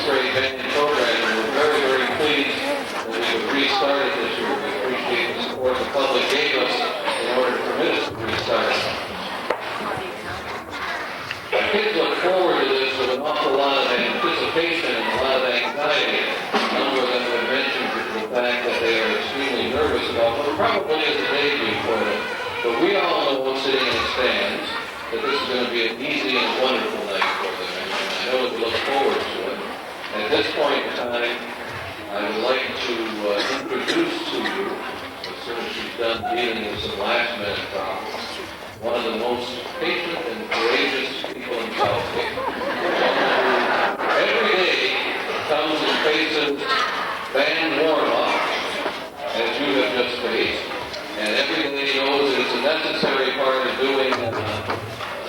6th grade band program, and we're very, very pleased that we have restarted this year. We appreciate the support the public gave us in order to permit us to restart. Kids look forward to this with an awful lot of anticipation and a lot of anxiety. A number of them have mentioned the fact that they are extremely nervous about what probably is a debut for them. But we all know, sitting in the stands, that this is going to be an easy and wonderful night for them. And I know that we look forward to it. At this point in time, I would like to introduce to you, as soon as she's done dealing with some last-minute problems, one of the most patient and courageous people in Southgate. Every day comes and faces band warm-up, as you have just faced, and every day knows that it's a necessary part of doing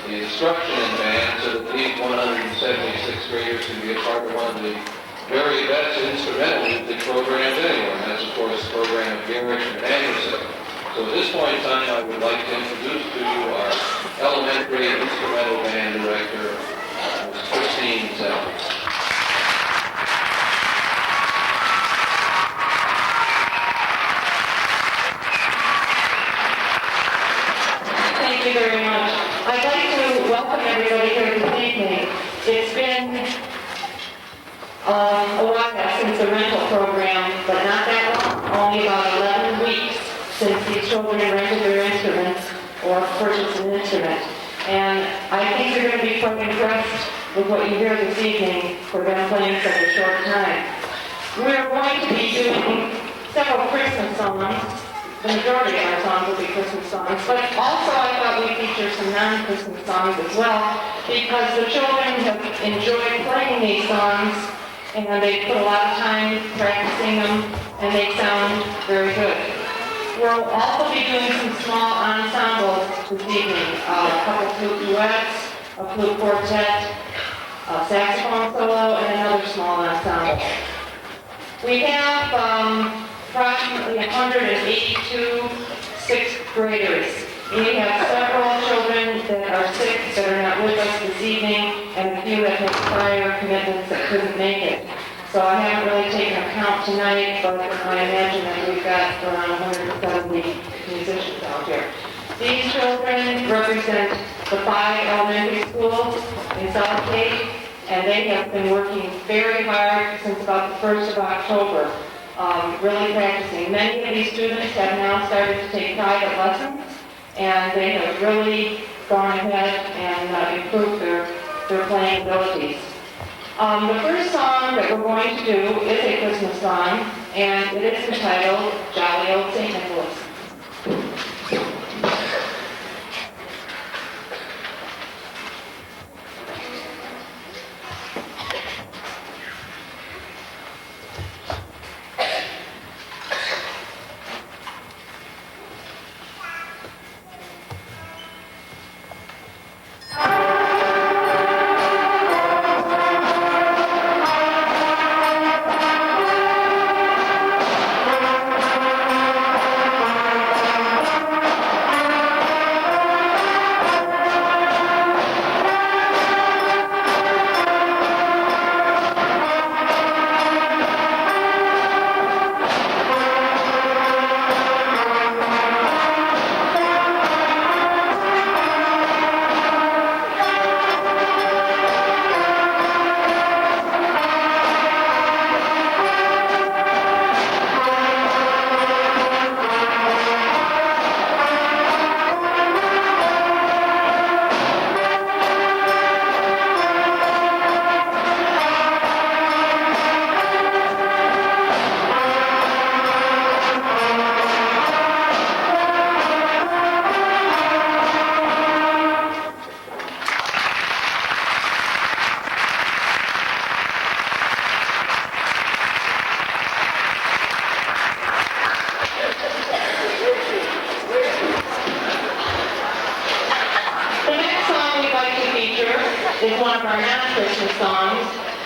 the instruction in band so that these 176 graders can be a part of one of the very best instrumental music programs anywhere, and that's, of course, the program of Garrett and Anderson. So at this point in time, I would like to introduce to you our elementary instrumental band director, Ms. Christine Zell. Thank you very much. I'd like to welcome everybody here this evening. It's been a while since the rental program, but not that long, only about 11 weeks since these children rented their instruments or purchased an instrument. And I think you're going to be quite impressed with what you hear this evening for them playing such a short time. We're going to be doing several Christmas songs. The majority of our songs will be Christmas songs, but also I thought we'd feature some non-Christmas songs as well, because the children have enjoyed playing these songs, and they put a lot of time practicing them, and they sound very good. We'll also be doing some small ensembles this evening, a couple flute duets, a flute quartet, a saxophone solo, and another small ensemble. We have approximately 182 sixth graders. We have several children that are sick that are not with us this evening, and a few that have prior commitments that couldn't make it. So I haven't really taken a count tonight, but I imagine that we've got around 170 musicians out here. These children represent the 5 elementary schools in Southgate, and they have been working very hard since about the 1st of October, really practicing. Many of these students have now started to take private lessons, and they have really gone ahead and improved their playing abilities. The first song that we're going to do is a Christmas song, and it is entitled Jolly Old St. Nicholas. Is one of our non-Christmas songs.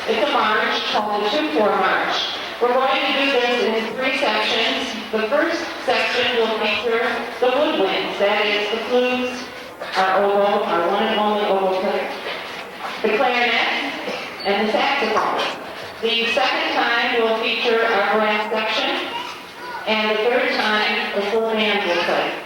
It's a march called the 2-4 March. We're going to do this in 3 sections. The first section will feature the woodwinds, that is the flutes, our oboe, our one and only oboe player, the clarinet, and the saxophone. The second time will feature our brass section, and the third time the full band will play.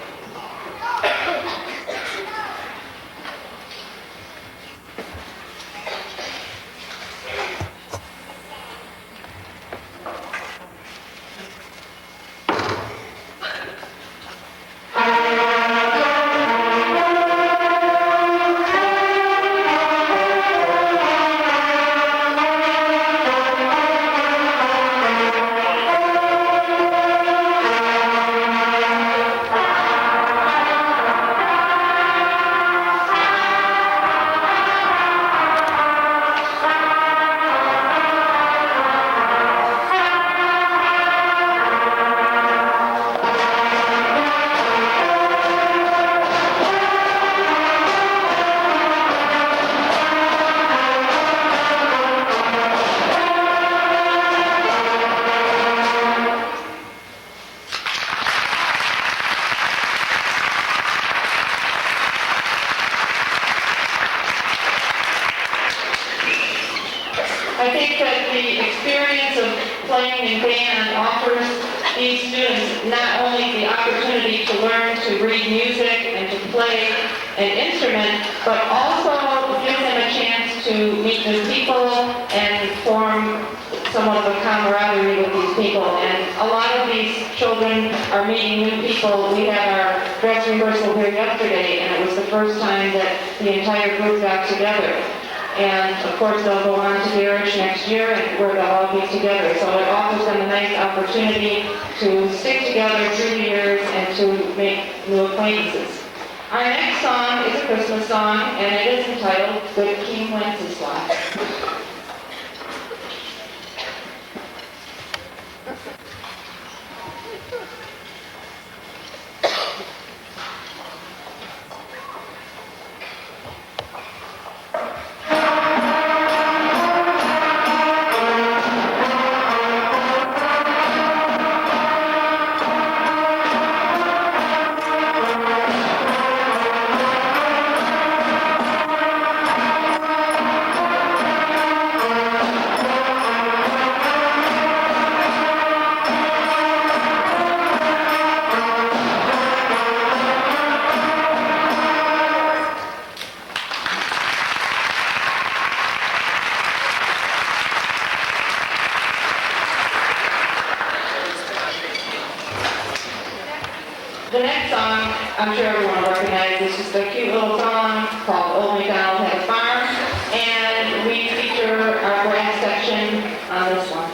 I think that the experience of playing in band offers these students not only the opportunity to learn to read music and to play an instrument, but also gives them a chance to meet new people and form somewhat of a camaraderie with these people. And a lot of these children are meeting new people. We had our dress rehearsal here yesterday, and it was the first time that the entire group got together. And of course, they'll go on to Garage next year, and where they'll all be together. So it offers them a nice opportunity to stick together through the years and to make new acquaintances. Our next song is a Christmas song, and it is entitled Good King Wenceslas. The next song, I'm sure everyone recognizes, is a cute little song called Old MacDonald Had a Farm, and we feature our brass section on this one.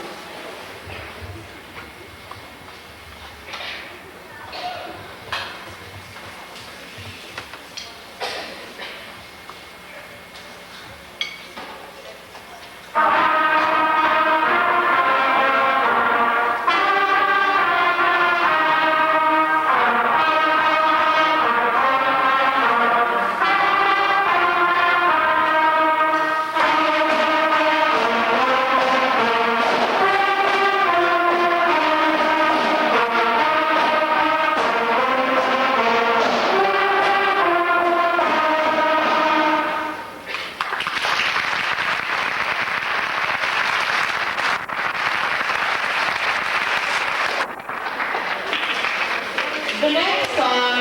The next song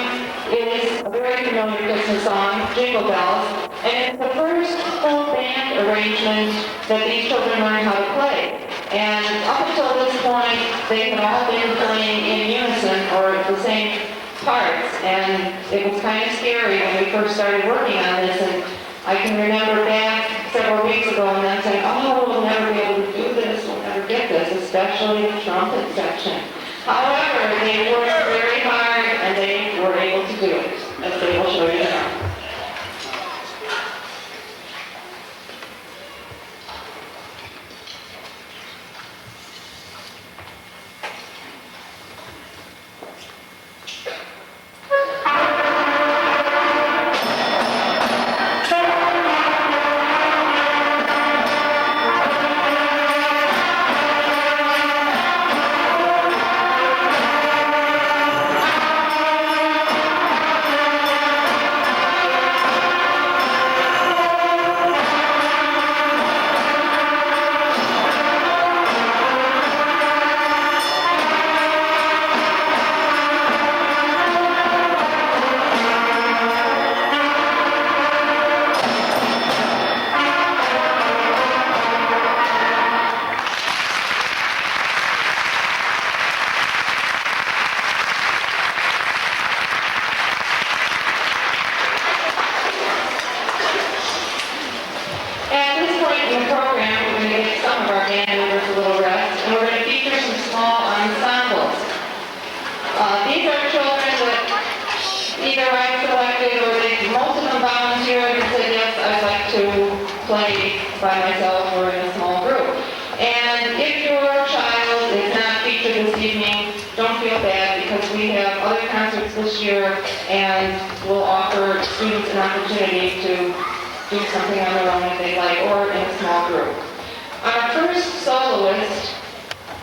is a very familiar Christmas song, Jingle Bells, and it's the first full band arrangement that these children learn how to play. And up until this point, they had all been playing in unison or the same parts, and it was kind of scary when we first started working on this. And I can remember back several weeks ago and then saying, oh, we'll never be able to do this, we'll never get this, especially the trumpet section. However, they worked very hard and they were able to do it, as they will show you now. by myself or in a small group. And if your child is not featured this evening, don't feel bad because we have other concerts this year and we'll offer students an opportunity to do something on their own if they like or in a small group. Our first soloist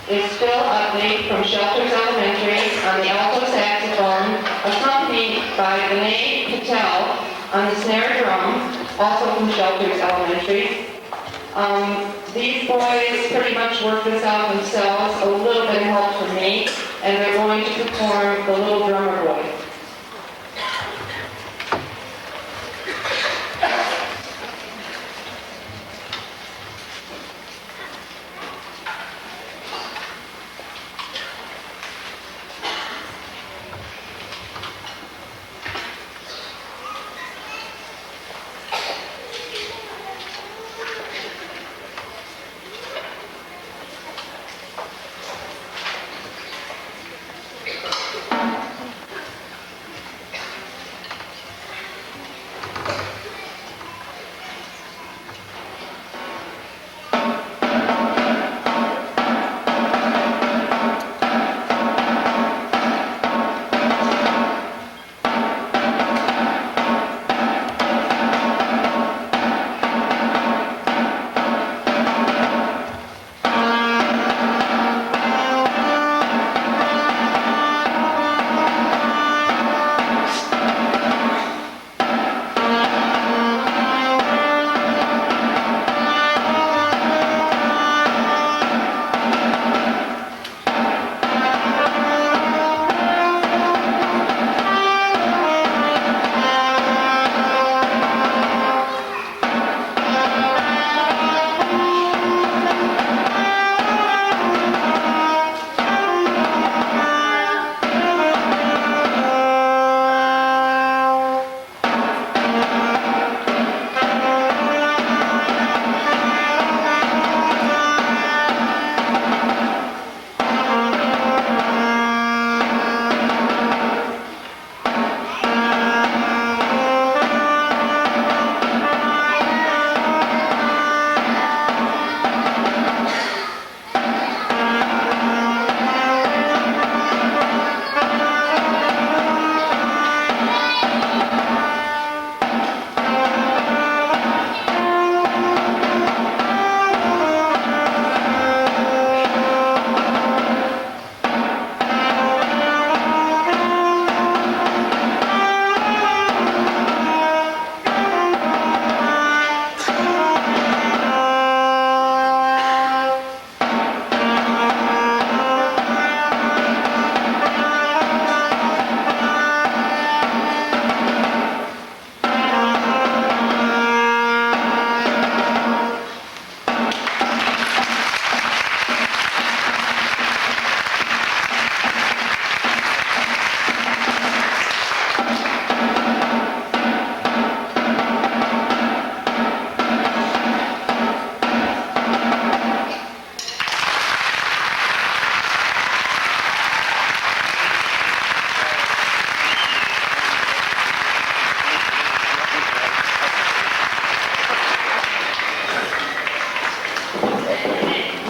is Phil Utley from Shelters Elementary on the alto saxophone, accompanied by Vinay Patel on the snare drum, also from Shelters Elementary. These boys pretty much worked this out themselves, a little bit of help from me, and they're going to perform The Little Drummer Boy.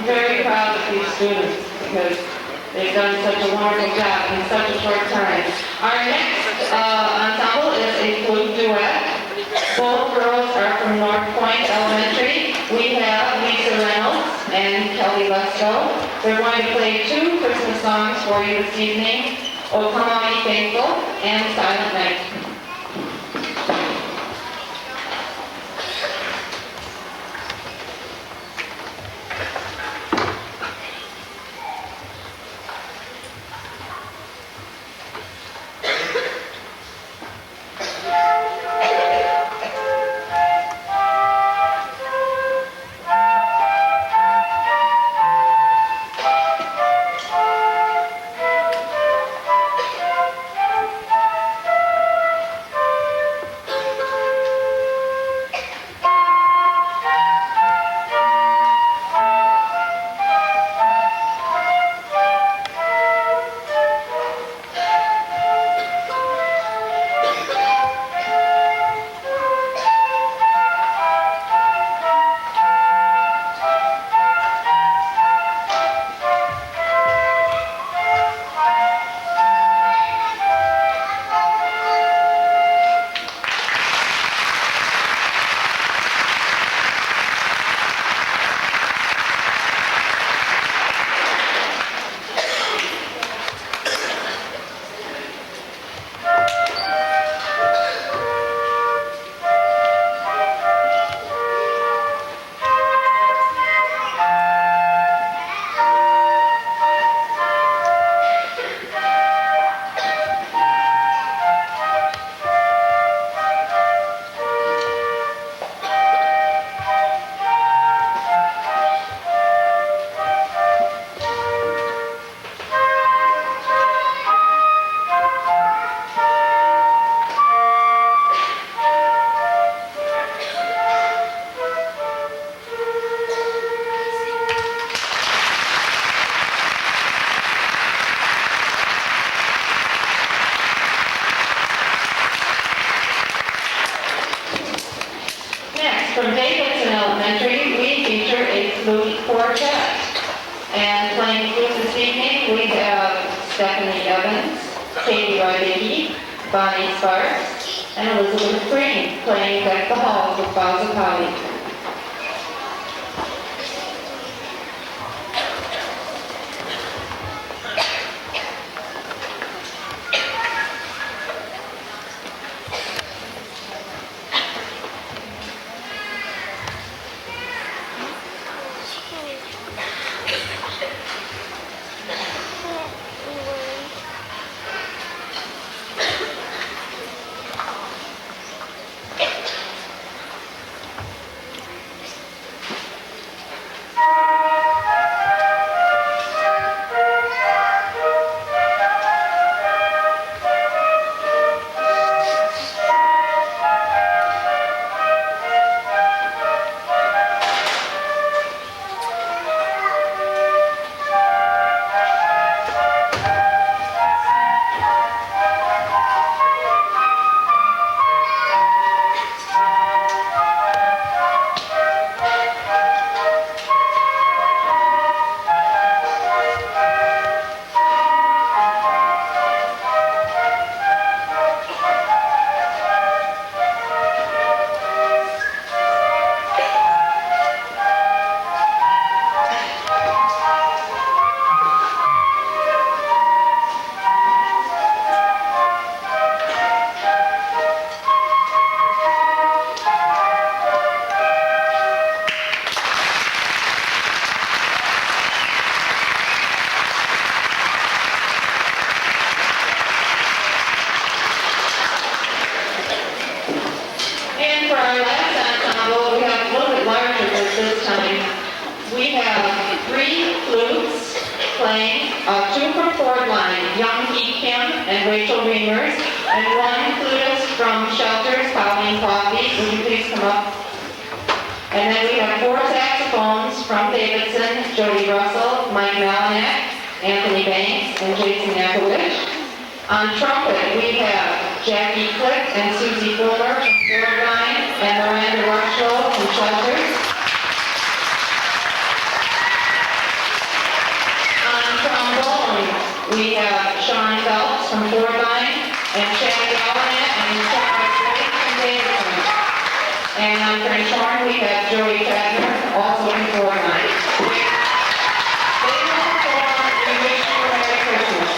Very proud of these students because they've done such a wonderful job in such a short time. Our next ensemble is a flute duet. Both girls are from North Point Elementary. We have Lisa Reynolds and Kelly Lesko. They're going to play two Christmas songs for you this evening, O Come All Ye Faithful and Silent Night. Bonnie Sparks, and Elizabeth Green, playing Deck the Halls with Bowser Holly. And for our last ensemble, we have a little bit larger group this time. We have 3 flutes playing, 2 from Ford Line, Young Pete Kim and Rachel Reimers, and 1 flutist from Shelters, Colleen Coffey. Would you please come up? And then we have 4 saxophones from Davidson, Jody Russell, Mike Malinak, Anthony Banks, and Jason Yakowicz. On trumpet, we have Jackie Click and Susie Fuller from Ford Line, and Miranda Rushlow from Shelters. On trombone, we have Sean Phelps from Ford Line, and Chad Gallinet and Charles White from Davidson. And on French horn, we have Joey Tadner, also from Ford Line. They will perform We Wish You a Merry Christmas.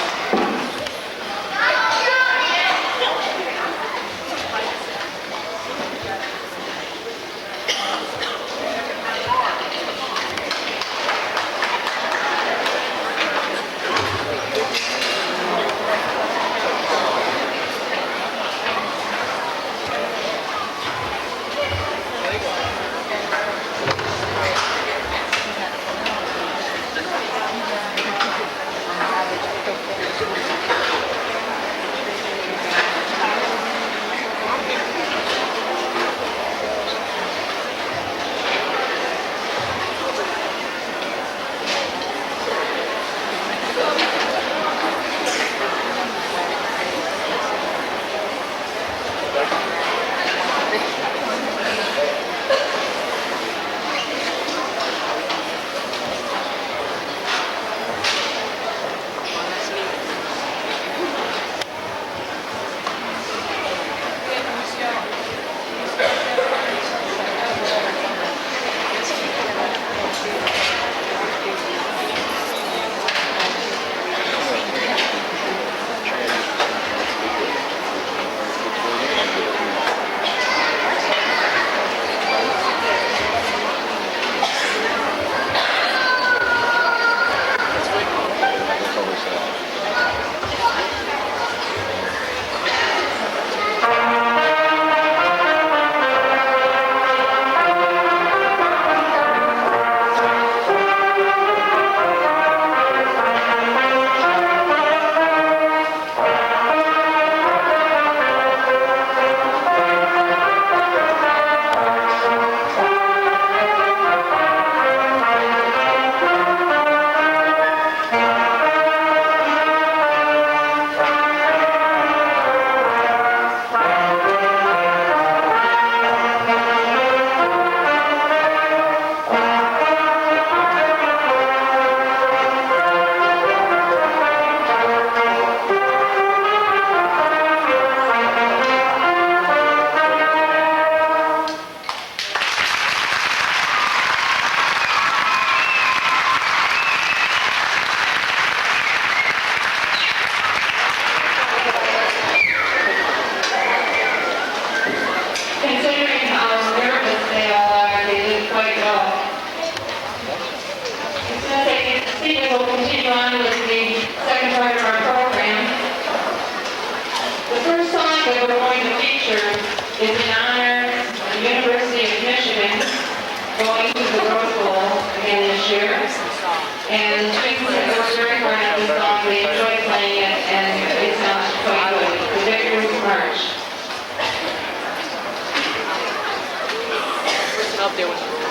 on with the second part of our program. The first song that we're going to feature is in honor of the University of Michigan going to the Rose Bowl again this year. And students have worked very hard on this song. They enjoy playing it, and it sounds quite good. The Victor's March. Up there with the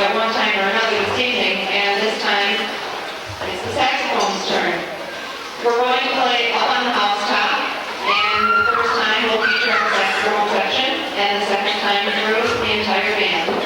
at one time or another this evening, and this time it's the saxophone's turn. We're going to play Up on the Housetop, and the first time we'll feature our saxophone section, and the second time through the entire band.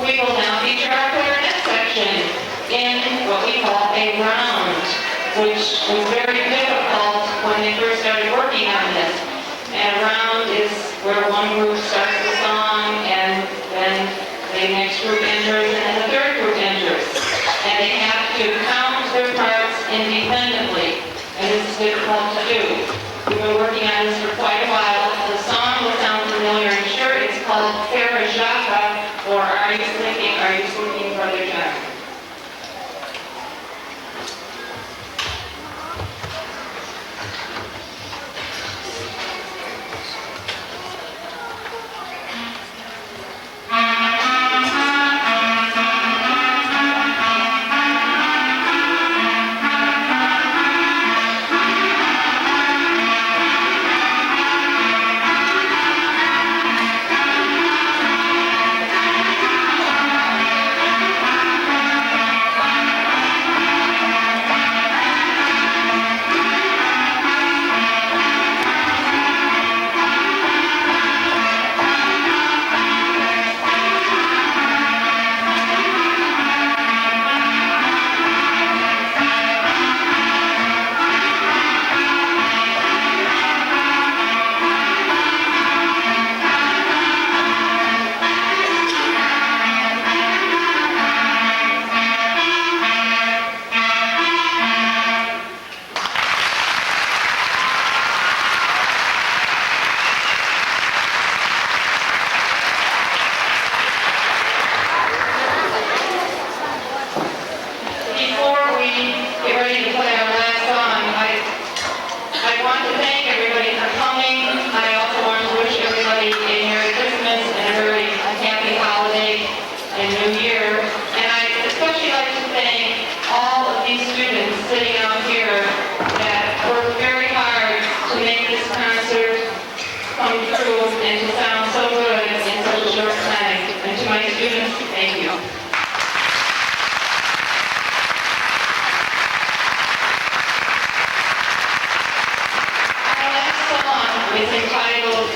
We will now feature our clarinet section in what we call a round, which was very difficult when they first started working on this. And a round is where one group starts the song and then they the next group enters, and then the third group enters. And they have to count their parts independently, and this is difficult to do. We've been working on this for quite a while. The song will sound familiar, I'm sure. It's called Farajaka, or Are You Sleeping, Brother John?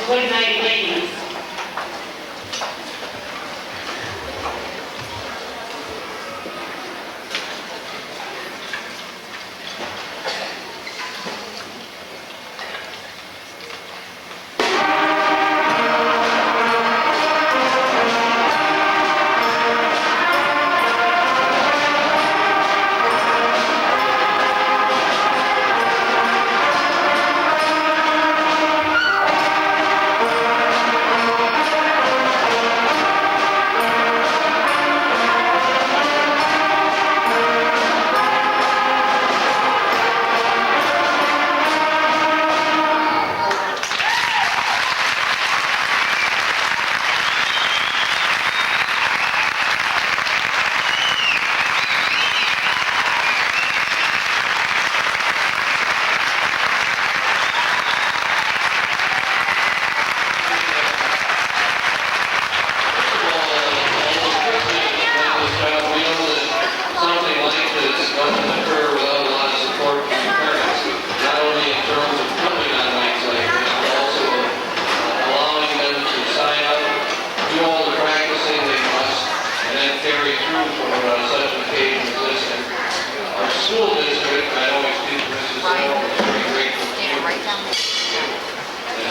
Good night, ladies.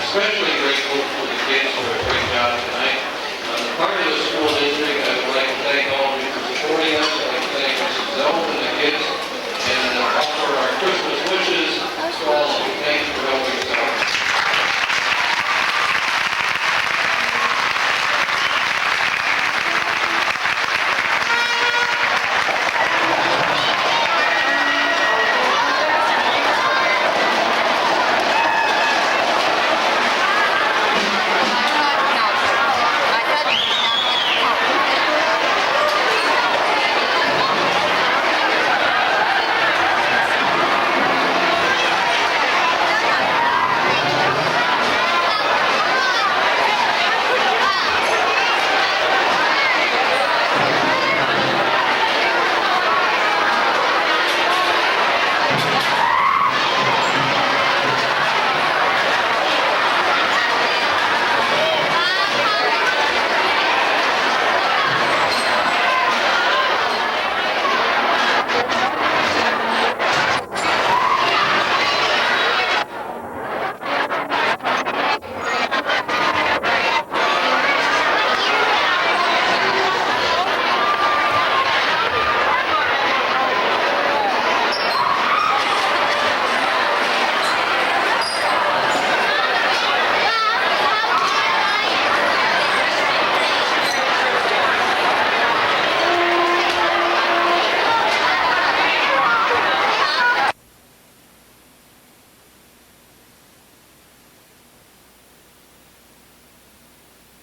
Especially grateful for the kids for a great job tonight. On the part of the school district, I would like to thank all of you for supporting us. I'd like to thank Mrs. Zelf and the kids, and offer our Christmas wishes to all of you. Thank you for helping us out.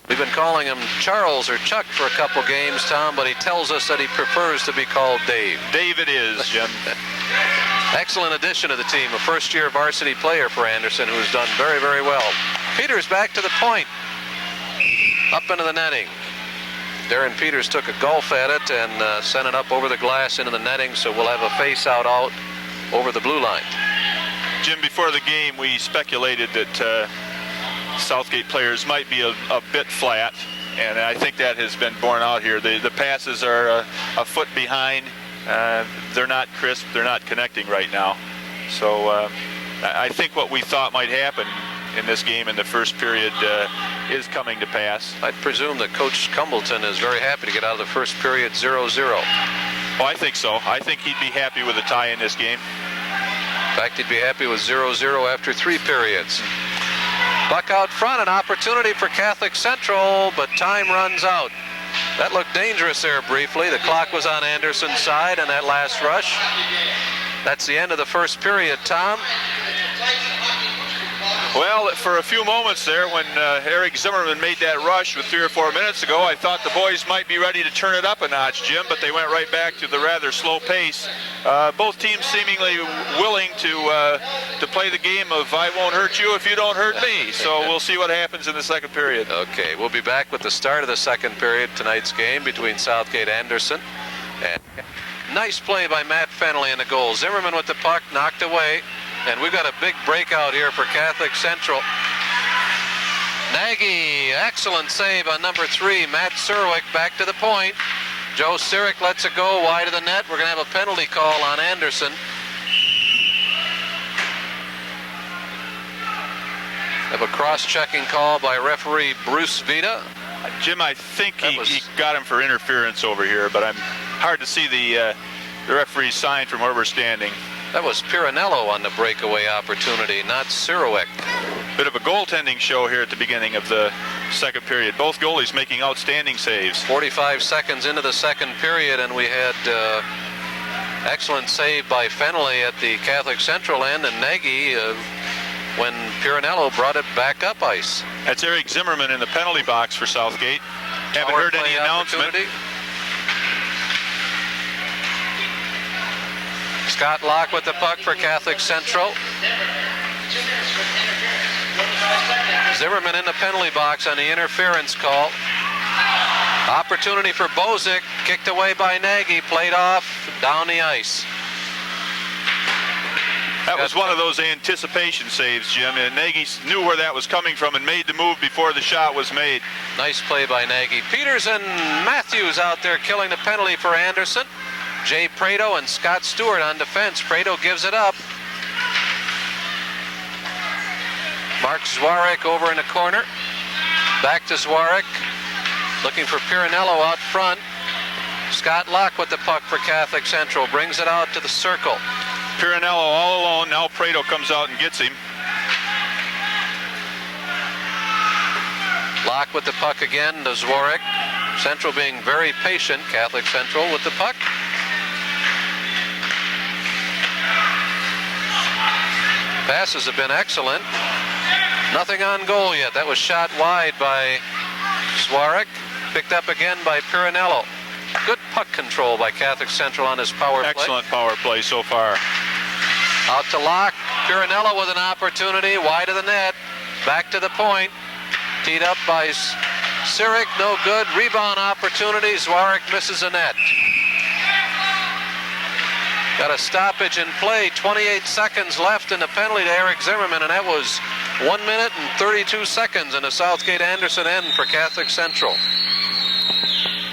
We've been calling him Charles or Chuck for a couple games, Tom, but he tells us that he prefers to be called Dave. Dave it is, Jim. Excellent addition to the team, a first-year varsity player for Anderson who's done very, very well. Peters back to the point. Up into the netting. Darren Peters took a golf at it and sent it up over the glass into the netting, so we'll have a face-out out over the blue line. Jim, before the game, we speculated that Southgate players might be a bit flat, and I think that has been borne out here. The passes are a foot behind. They're not crisp. They're not connecting right now. So I think what we thought might happen in this game in the first period is coming to pass. I'd presume that Coach Cumbleton is very happy to get out of the first period 0-0. Oh, I think so. I think he'd be happy with a tie in this game. In fact, he'd be happy with 0-0 after 3 periods. Buck out front, an opportunity for Catholic Central, but time runs out. That looked dangerous there briefly. The clock was on Anderson's side in that last rush. That's the end of the first period, Tom. Well, for a few moments there, when Eric Zimmerman made that rush with 3 or 4 minutes ago, I thought the boys might be ready to turn it up a notch, Jim, but they went right back to the rather slow pace. Both teams seemingly willing to play the game of I won't hurt you if you don't hurt me. So we'll see what happens in the second period. Okay, we'll be back with the start of the second period, tonight's game between Southgate and Anderson. And nice play by Matt Fennelly in the goal. Zimmerman with the puck, knocked away. And we've got a big breakout here for Catholic Central. Nagy, excellent save on number 3. Matt Surwick back to the point. Joe Sirik lets it go wide of the net. We're going to have a penalty call on Anderson. Have a cross-checking call by referee Bruce Vita. Jim, I think he got him for interference over here, but I'm hard to see the referee's sign from where we're standing. That was Piranello on the breakaway opportunity, not Sirowick. Bit of a goaltending show here at the beginning of the second period. Both goalies making outstanding saves. 45 seconds into the second period, and we had excellent save by Fennelly at the Catholic Central end, and Nagy when Piranello brought it back up ice. That's Eric Zimmerman in the penalty box for Southgate. Haven't heard any announcement. Scott Locke with the puck for Catholic Central. Zimmerman in the penalty box on the interference call. Opportunity for Bozic, kicked away by Nagy, played off, down the ice. That was one of those anticipation saves, Jim, and Nagy knew where that was coming from and made the move before the shot was made. Nice play by Nagy. Peters and Matthews out there killing the penalty for Anderson. Jay Prado and Scott Stewart on defense. Prado gives it up. Mark Zwarek over in the corner. Back to Zwarek. Looking for Piranello out front. Scott Locke with the puck for Catholic Central. Brings it out to the circle. Piranello all alone. Now Prado comes out and gets him. Locke with the puck again to Zwarek. Central being very patient. Catholic Central with the puck. Passes have been excellent. Nothing on goal yet. That was shot wide by Zwarek. Picked up again by Piranello. Good puck control by Catholic Central on his power play. Excellent power play so far. Out to Locke. Piranello with an opportunity. Wide of the net. Back to the point. Teed up by Sirik. No good. Rebound opportunity. Zwarek misses a net. Got a stoppage in play. 28 seconds left in the penalty to Eric Zimmerman, and that was 1 minute and 32 seconds in the Southgate Anderson end for Catholic Central.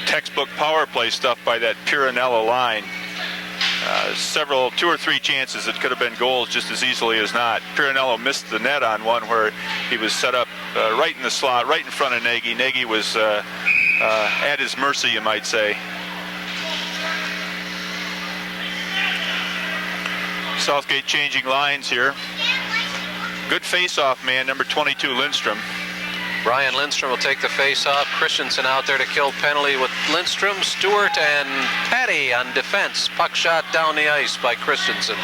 Textbook power play stuff by that Piranello line. 2 or 3 chances that could have been goals just as easily as not. Piranello missed the net on one where he was set up right in the slot, right in front of Nagy. Nagy was at his mercy, you might say. Southgate changing lines here. Good face-off man, number 22, Lindstrom. Brian Lindstrom will take the face-off. Christensen out there to kill penalty with Lindstrom, Stewart, and Patty on defense. Puck shot down the ice by Christensen.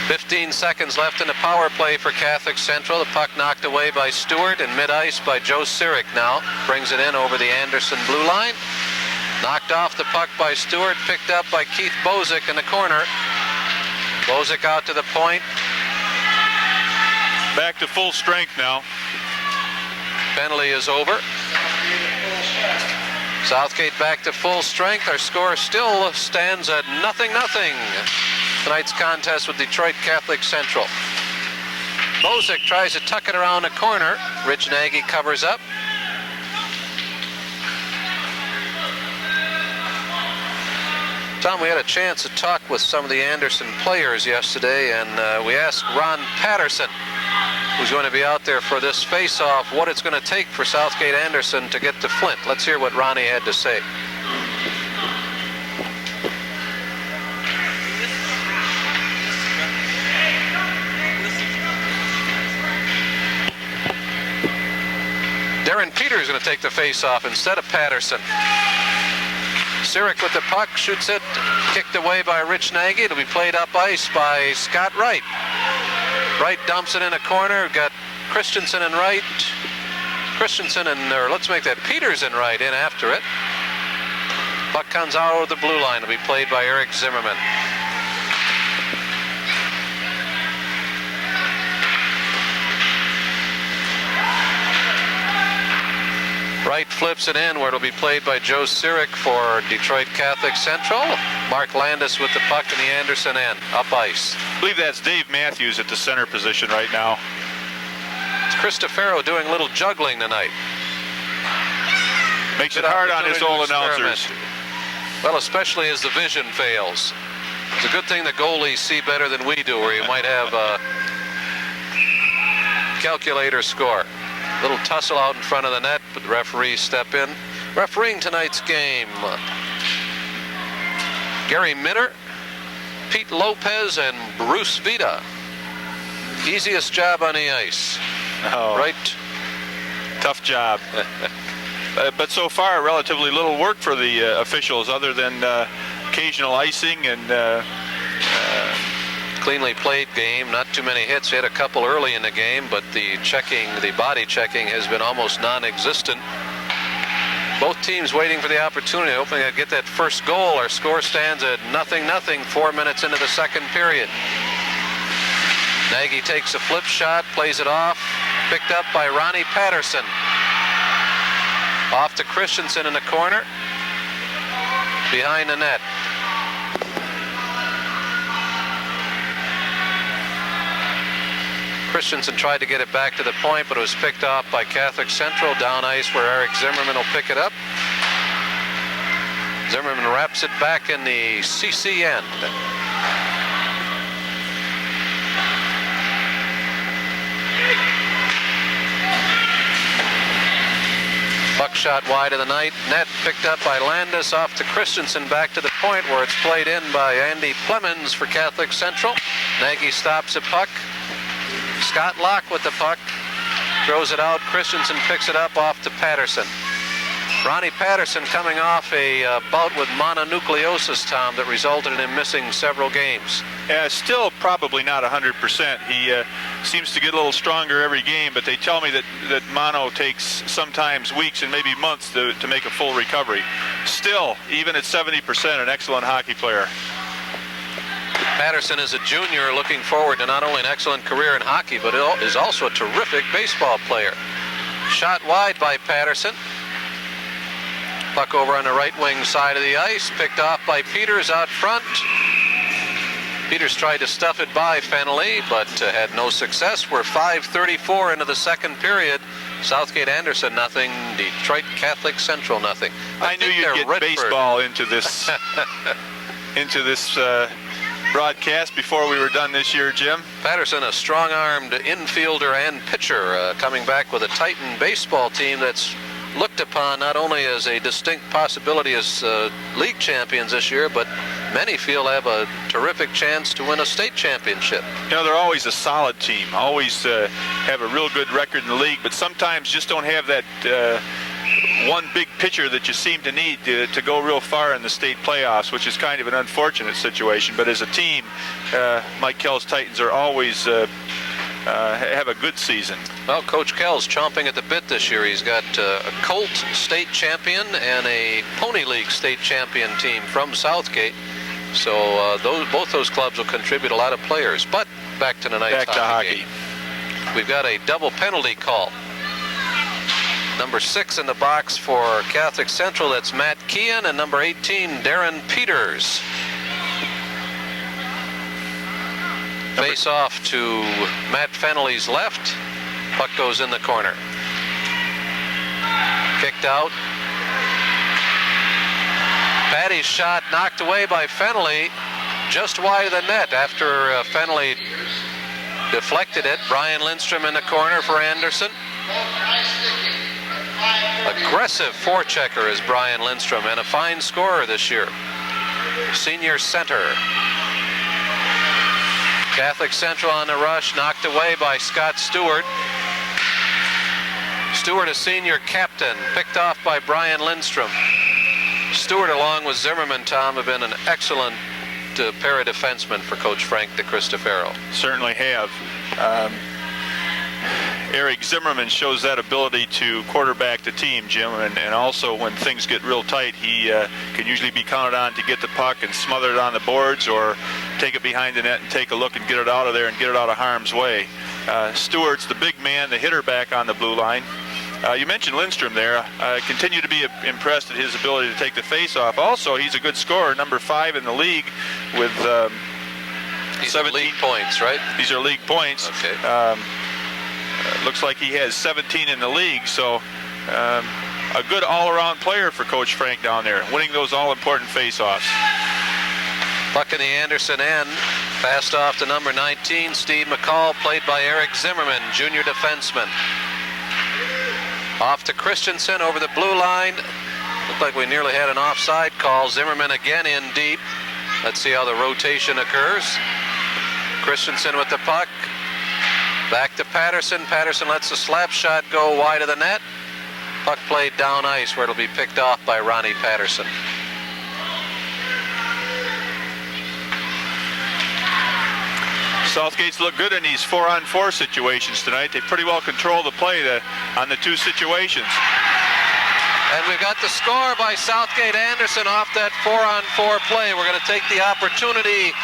15 seconds left in the power play for Catholic Central. The puck knocked away by Stewart and mid-ice by Joe Sirik now. Brings it in over the Anderson blue line. Knocked off the puck by Stewart, picked up by Keith Bozick in the corner. Bozick out to the point. Back to full strength now. Penalty is over. Southgate back to full strength. Our score still stands at 0-0. Tonight's contest with Detroit Catholic Central. Bozick tries to tuck it around the corner. Rich Nagy covers up. Tom, we had a chance to talk with some of the Anderson players yesterday, and we asked Ron Patterson, who's going to be out there for this face-off, what it's going to take for Southgate Anderson to get to Flint. Let's hear what Ronnie had to say. Darren Peters is going to take the face-off instead of Patterson. Sirik with the puck, shoots it, kicked away by Rich Nagy. It'll be played up ice by Scott Wright. Wright dumps it in a corner. Got Christensen and Wright. Let's make that Peters and Wright in after it. Puck comes out over the blue line. It'll be played by Eric Zimmerman. Wright flips it in where it'll be played by Joe Sirik for Detroit Catholic Central. Mark Landis with the puck in the Anderson end, up ice. I believe that's Dave Matthews at the center position right now. It's Cristofero doing a little juggling tonight. Makes it hard on his old announcers. Well, especially as the vision fails. It's a good thing the goalies see better than we do, or you might have a calculator score. Little tussle out in front of the net, but the referees step in. Refereeing tonight's game, Gary Minner, Pete Lopez, and Bruce Vida. Easiest job on the ice. Oh, right? Tough job. But so far, relatively little work for the officials other than occasional icing and cleanly played game, not too many hits. We had a couple early in the game, but the body checking has been almost non-existent. Both teams waiting for the opportunity, hoping to get that first goal. Our score stands at 0-0, 4 minutes into the second period. Nagy takes a flip shot, plays it off, picked up by Ronnie Patterson. Off to Christensen in the corner, behind the net. Christensen tried to get it back to the point, but it was picked off by Catholic Central down ice where Eric Zimmerman will pick it up. Zimmerman wraps it back in the CC end. Puck shot wide of the net, picked up by Landis, off to Christensen, back to the point where it's played in by Andy Plemons for Catholic Central. Nagy stops the puck. Scott Locke with the puck, throws it out. Christensen picks it up off to Patterson. Ronnie Patterson coming off a bout with mononucleosis, Tom, that resulted in him missing several games. Still probably not 100%. He seems to get a little stronger every game, but they tell me that mono takes sometimes weeks and maybe months to make a full recovery. Still, even at 70%, an excellent hockey player. Patterson is a junior looking forward to not only an excellent career in hockey, but is also a terrific baseball player. Shot wide by Patterson. Puck over on the right wing side of the ice, picked off by Peters out front. Peters tried to stuff it by Fennelly, but had no success. We're 5:34 into the second period. Southgate Anderson nothing, Detroit Catholic Central nothing. I knew you'd get baseball into this broadcast before we were done this year, Jim. Patterson, a strong-armed infielder and pitcher, coming back with a Titan baseball team that's looked upon not only as a distinct possibility as league champions this year, but many feel have a terrific chance to win a state championship. You know, they're always a solid team, always have a real good record in the league, but sometimes just don't have that one big pitcher that you seem to need to go real far in the state playoffs, which is kind of an unfortunate situation. But as a team, Mike Kell's Titans are always have a good season. Well, Coach Kell's chomping at the bit this year. He's got a Colt state champion and a Pony League state champion team from Southgate. So both those clubs will contribute a lot of players. But back to tonight's hockey game. We've got a double penalty call. Number 6 in the box for Catholic Central, that's Matt Kean, and number 18, Darren Peters. Face off to Matt Fennelly's left. Puck goes in the corner. Kicked out. Patty's shot knocked away by Fennelly, just wide of the net after Fennelly deflected it. Brian Lindstrom in the corner for Anderson. Aggressive forechecker is Brian Lindstrom, and a fine scorer this year. Senior center. Catholic Central on the rush, knocked away by Scott Stewart. Stewart, a senior captain, picked off by Brian Lindstrom. Stewart, along with Zimmerman, Tom, have been an excellent pair of defensemen for Coach Frank DeCristofaro. Certainly have. Eric Zimmerman shows that ability to quarterback the team, Jim, and also when things get real tight, he can usually be counted on to get the puck and smother it on the boards or take it behind the net and take a look and get it out of there and get it out of harm's way. Stewart's the big man, the hitter back on the blue line. You mentioned Lindstrom there. I continue to be impressed at his ability to take the face-off. Also, he's a good scorer, number 5 in the league with 17 league points, right? These are league points. Okay. Looks like he has 17 in the league, so a good all-around player for Coach Frank down there, winning those all-important face-offs. Puck in the Anderson end, passed off to number 19, Steve McCall, played by Eric Zimmerman, junior defenseman. Off to Christensen over the blue line. Looked like we nearly had an offside call. Zimmerman again in deep. Let's see how the rotation occurs. Christensen with the puck. Back to Patterson. Patterson lets the slap shot go wide of the net. Puck played down ice where it'll be picked off by Ronnie Patterson. Southgate's look good in these 4-on-4 situations tonight. They pretty well control the play on the two situations. And we've got the score by Southgate Anderson off that 4-on-4 play. We're going to take the opportunity,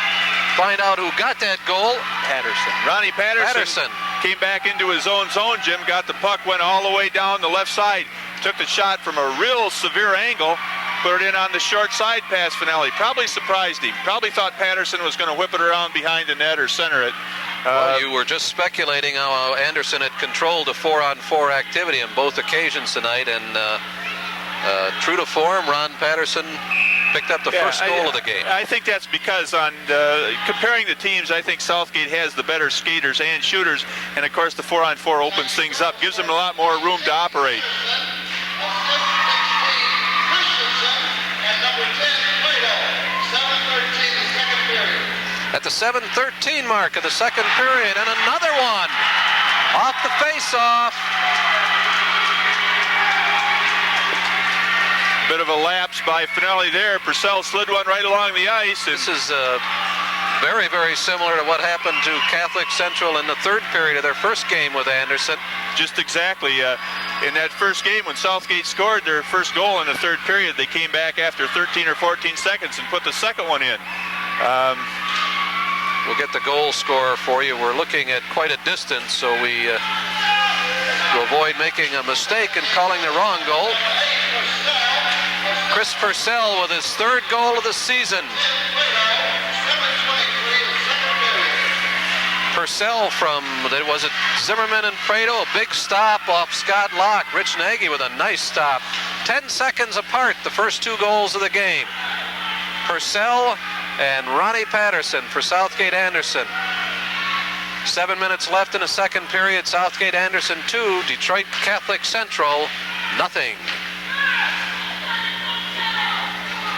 find out who got that goal. Patterson. Ronnie Patterson came back into his own zone, Jim, got the puck, went all the way down the left side, took the shot from a real severe angle, put it in on the short side past Fennelly. Probably surprised him. Probably thought Patterson was going to whip it around behind the net or center it. Well, you were just speculating how Anderson had controlled a 4-on-4 activity on both occasions tonight, and true to form, Ron Patterson picked up the first goal of the game. I think that's because on comparing the teams, I think Southgate has the better skaters and shooters, and of course the 4-on-4 opens things up, gives them a lot more room to operate. At the 7:13 mark of the second period, and another one off the face-off. Bit of a lapse by Fennelly there. Purcell slid one right along the ice. This is very, very similar to what happened to Catholic Central in the third period of their first game with Anderson. Just exactly. In that first game, when Southgate scored their first goal in the third period, they came back after 13 or 14 seconds and put the second one in. We'll get the goal scorer for you. We're looking at quite a distance, so to avoid making a mistake and calling the wrong goal. Chris Purcell with his third goal of the season. Purcell from, was it Zimmerman and Prado? A big stop off Scott Locke. Rich Nagy with a nice stop. 10 seconds apart, the first two goals of the game. Purcell and Ronnie Patterson for Southgate Anderson. 7 minutes left in the second period. Southgate Anderson 2, Detroit Catholic Central 0.